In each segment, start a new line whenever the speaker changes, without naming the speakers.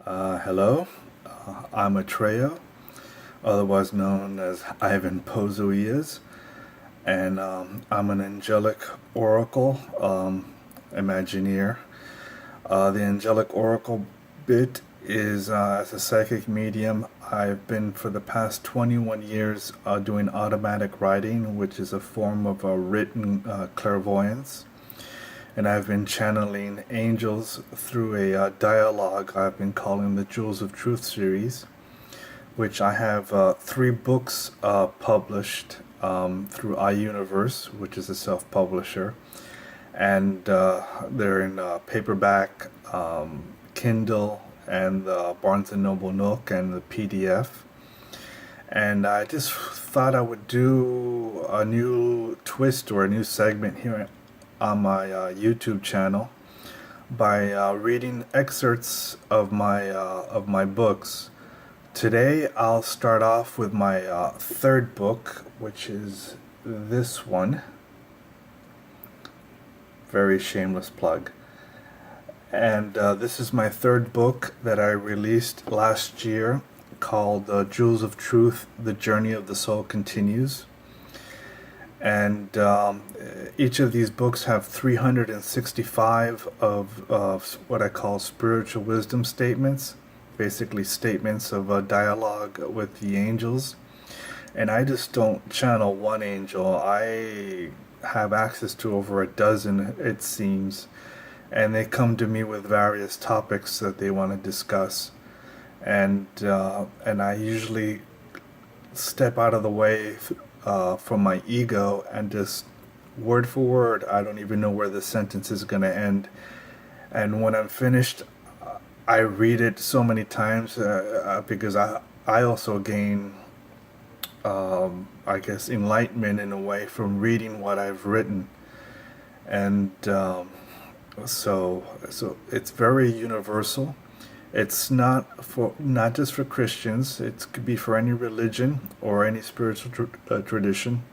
Hello, I'm Atrayo, otherwise known as Ivan Pozo-Illas, and I'm an angelic oracle imagineer. The angelic oracle bit is as a psychic medium. I've been for the past 21 years doing automatic writing, which is a form of written clairvoyance. And I've been channeling angels through a dialogue I've been calling the Jewels of Truth series, which I have three books published through iUniverse, which is a self-publisher, and they're in paperback, Kindle, and the Barnes and Noble Nook, and the PDF. And I just thought I would do a new twist or a new segment here on my YouTube channel by reading excerpts of my books. Today I'll start off with my third book, which is this one. Very shameless plug. And this is my third book that I released last year, called Jewels of Truth, The Journey of the Soul Continues. And each of these books have 365 of what I call spiritual wisdom statements, basically statements of a dialogue with the angels. And I just don't channel one angel. I have access to over a dozen, it seems, and they come to me with various topics that they want to discuss. And I usually step out of the way from my ego and just word for word, I don't even know where the sentence is going to end. And when I'm finished, I read it so many times because I also gain, I guess, enlightenment in a way from reading what I've written. And so it's very universal. It's not just for Christians. It could be for any religion or any spiritual tradition.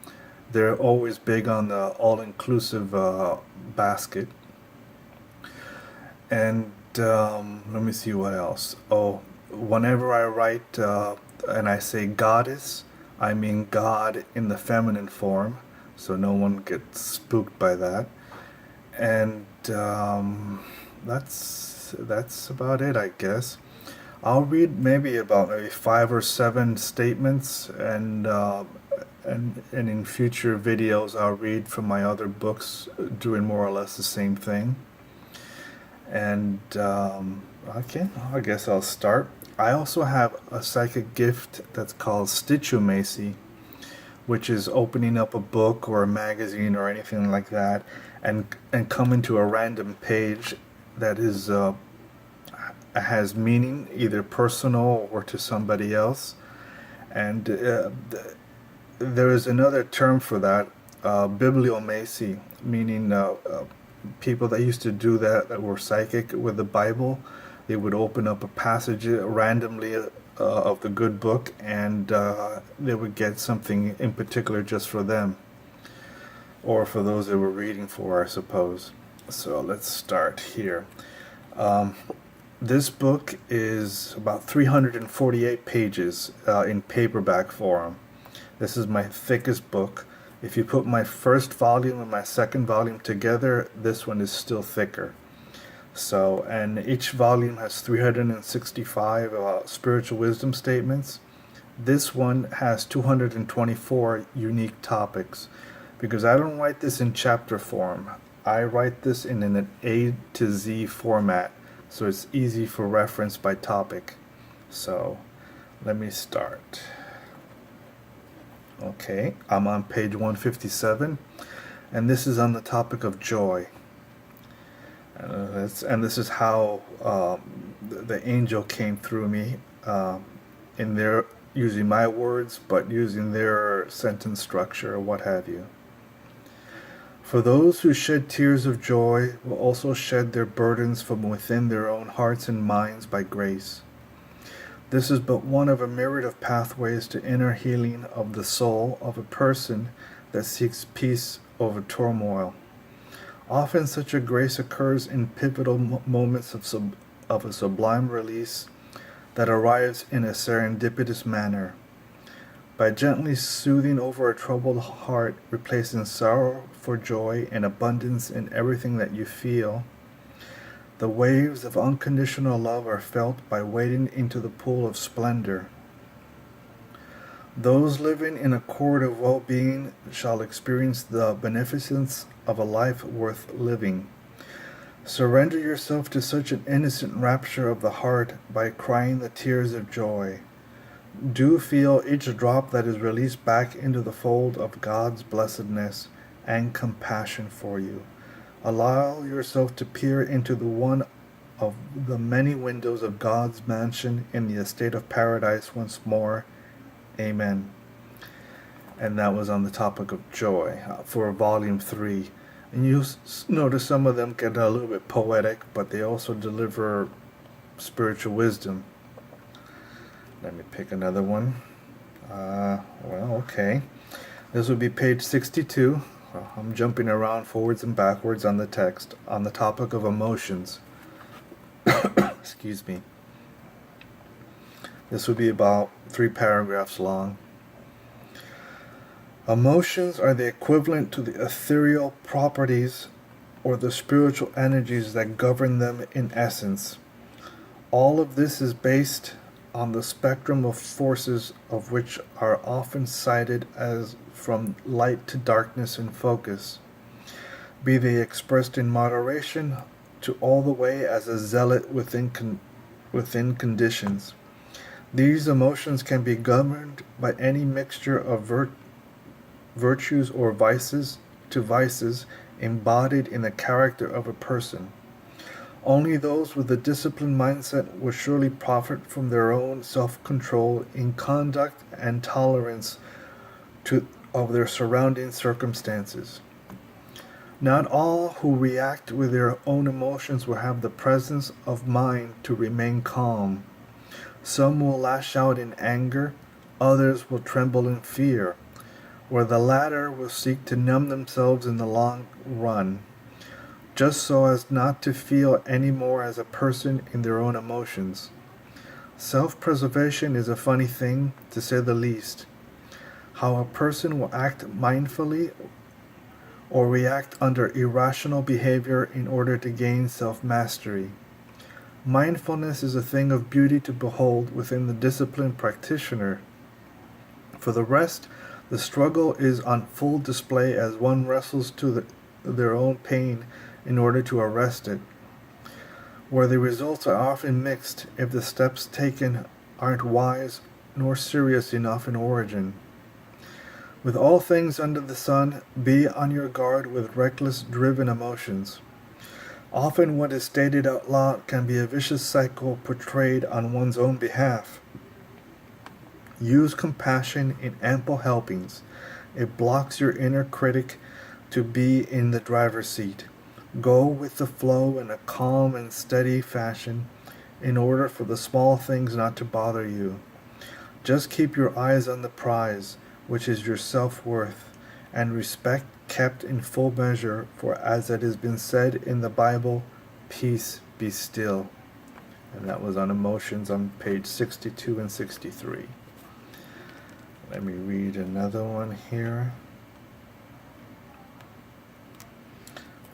They're always big on the all-inclusive basket. And let me see what else. Oh, whenever I write and I say goddess, I mean God in the feminine form, so no one gets spooked by that. And that's about it, I guess. I'll read maybe 5 or 7 statements, and in future videos I'll read from my other books, doing more or less the same thing. And I guess I'll start. I also have a psychic gift that's called Stitchomacy, which is opening up a book or a magazine or anything like that, and coming to a random page that is has meaning, either personal or to somebody else. And there is another term for that, bibliomancy, meaning people that used to do that were psychic with the Bible. They would open up a passage randomly of the good book, and they would get something in particular just for them, or for those they were reading for, I suppose. So let's start here. This book is about 348 pages in paperback form. This is my thickest book. If you put my first volume and my second volume together, this one is still thicker. So, and each volume has 365 spiritual wisdom statements. This one has 224 unique topics, because I don't write this in chapter form. I write this in an A to Z format, so it's easy for reference by topic. So let me start. Okay, I'm on page 157, and this is on the topic of joy. And this is how the angel came through me, in their, using my words, but using their sentence structure or what have you. For those who shed tears of joy will also shed their burdens from within their own hearts and minds by grace. This is but one of a myriad of pathways to inner healing of the soul of a person that seeks peace over turmoil. Often such a grace occurs in pivotal moments of a sublime release that arrives in a serendipitous manner. By gently soothing over a troubled heart, replacing sorrow for joy and abundance in everything that you feel, the waves of unconditional love are felt by wading into the pool of splendor. Those living in a court of well-being shall experience the beneficence of a life worth living. Surrender yourself to such an innocent rapture of the heart by crying the tears of joy. Do feel each drop that is released back into the fold of God's blessedness and compassion for you. Allow yourself to peer into the one of the many windows of God's mansion in the estate of paradise once more. Amen. And that was on the topic of joy for volume 3. And you notice some of them get a little bit poetic, but they also deliver spiritual wisdom. Let me pick another one. Okay. This would be page 62. I'm jumping around forwards and backwards on the text on the topic of emotions. Excuse me. This would be about 3 paragraphs long. Emotions are the equivalent to the ethereal properties or the spiritual energies that govern them in essence. All of this is based on the spectrum of forces of which are often cited as from light to darkness in focus, be they expressed in moderation to all the way as a zealot within conditions. These emotions can be governed by any mixture of virtues or vices to vices embodied in the character of a person. Only those with a disciplined mindset will surely profit from their own self-control in conduct and tolerance of their surrounding circumstances. Not all who react with their own emotions will have the presence of mind to remain calm. Some will lash out in anger, others will tremble in fear, where the latter will seek to numb themselves in the long run, just so as not to feel any more as a person in their own emotions. Self-preservation is a funny thing, to say the least. How a person will act mindfully or react under irrational behavior in order to gain self-mastery. Mindfulness is a thing of beauty to behold within the disciplined practitioner. For the rest, the struggle is on full display as one wrestles to their own pain in order to arrest it, where the results are often mixed if the steps taken aren't wise nor serious enough in origin. With all things under the sun, be on your guard with reckless, driven emotions. Often what is stated out loud can be a vicious cycle portrayed on one's own behalf. Use compassion in ample helpings. It blocks your inner critic to be in the driver's seat. Go with the flow in a calm and steady fashion in order for the small things not to bother you. Just keep your eyes on the prize, which is your self-worth, and respect kept in full measure, for as it has been said in the Bible, peace be still. And that was on emotions on page 62 and 63. Let me read another one here.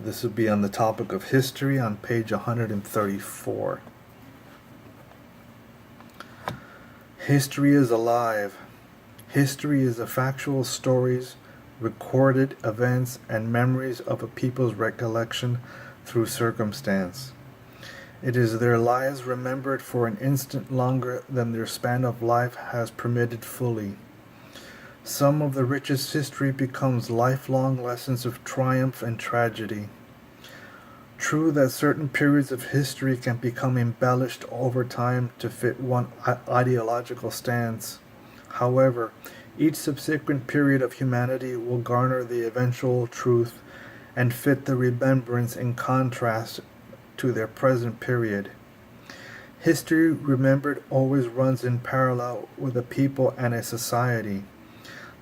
This would be on the topic of history on page 134. History is alive. History is the factual stories, recorded events, and memories of a people's recollection through circumstance. It is their lives remembered for an instant longer than their span of life has permitted fully. Some of the richest history becomes lifelong lessons of triumph and tragedy. True that certain periods of history can become embellished over time to fit one ideological stance. However, each subsequent period of humanity will garner the eventual truth and fit the remembrance in contrast to their present period. History remembered always runs in parallel with a people and a society.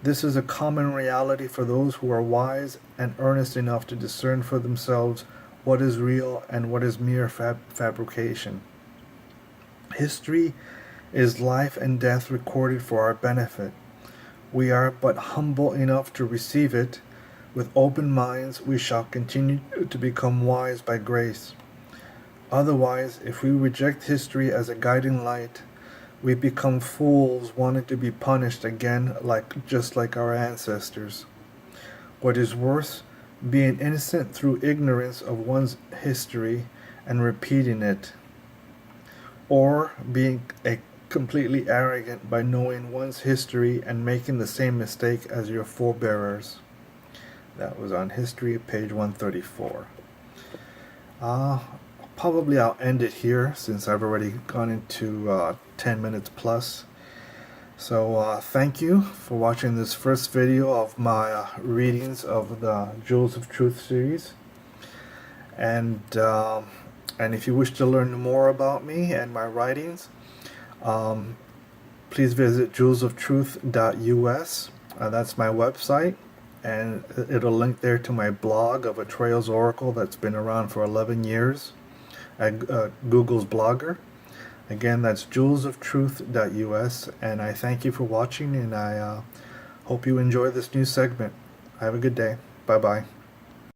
This is a common reality for those who are wise and earnest enough to discern for themselves what is real and what is mere fabrication. History Is life and death recorded for our benefit? We are but humble enough to receive it. With open minds we shall continue to become wise by grace. Otherwise, if we reject history as a guiding light, we become fools wanting to be punished again just like our ancestors. What is worse, being innocent through ignorance of one's history and repeating it, or being completely arrogant by knowing one's history and making the same mistake as your forebearers. That was on History, page 134. Probably I'll end it here since I've already gone into 10 minutes plus. So thank you for watching this first video of my readings of the Jewels of Truth series. And if you wish to learn more about me and my writings, please visit jewelsoftruth.us. That's my website, and it'll link there to my blog of Atrayo's Oracle that's been around for 11 years at Google's Blogger. Again, that's jewelsoftruth.us, and I thank you for watching, and I hope you enjoy this new segment. Have a good day. Bye-bye.